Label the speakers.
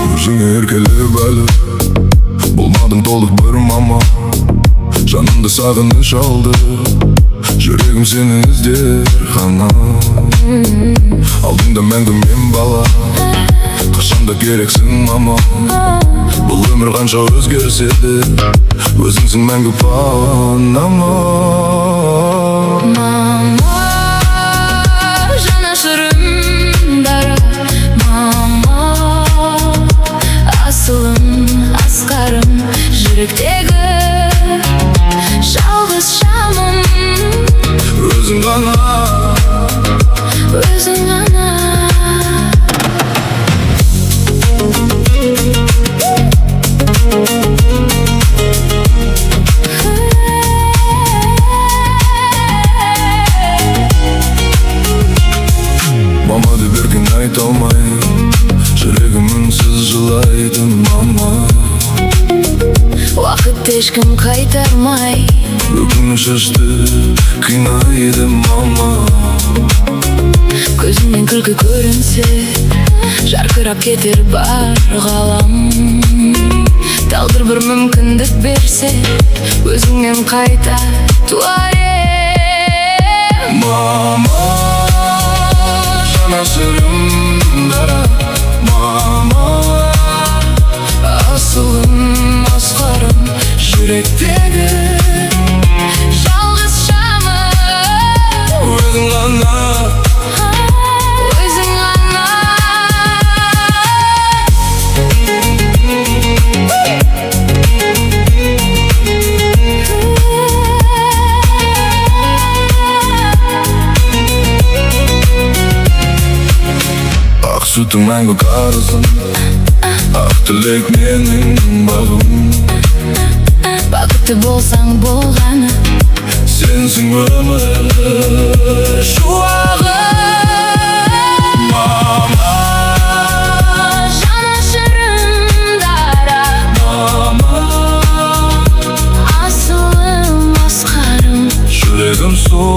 Speaker 1: Өзіңе еркелеп әлі болмадың толық бір мама. Жанымды сағыныш алды, жүрегім сені іздер ғана. Алдыңда мәңгі мен бала, қашанда керексің мама. Бұл өмір қанша өзгерсе де, өзіңсің мәңгі панама.
Speaker 2: Мама, жанашырым дара. Мама, асылым, асқарым, жүректегі жалғыз шамым.
Speaker 1: Өзің ғана,
Speaker 2: өзің ғана.
Speaker 1: мама деп еркін айта алмай, жүрегім үнсіз жылайды мама.
Speaker 2: Уақытты ешкім қайтармай,
Speaker 1: Өкініш ішті қинайды мама.
Speaker 2: көзіңнен күлкі көрінсе, жарқырап кетер бар ғалам. Тағдыр бір мүмкіндік берсе, өзіңнен қайта туар ем.
Speaker 1: Мама, жанашырым дара. Мама,
Speaker 2: Асылым, асқарым, жүректегі жалғыз шамым.
Speaker 1: өзің ғана,
Speaker 2: Өзің ғана.
Speaker 1: ақ сүтің мәңгі қарызым, ақ тілек менің бағым.
Speaker 2: Бақытты болсаң болғаны,
Speaker 1: Сенсің өмір шуағы. Мама,
Speaker 2: жанашырым дара.
Speaker 1: мама,
Speaker 2: Асылым, асқарым,
Speaker 1: жүрегім су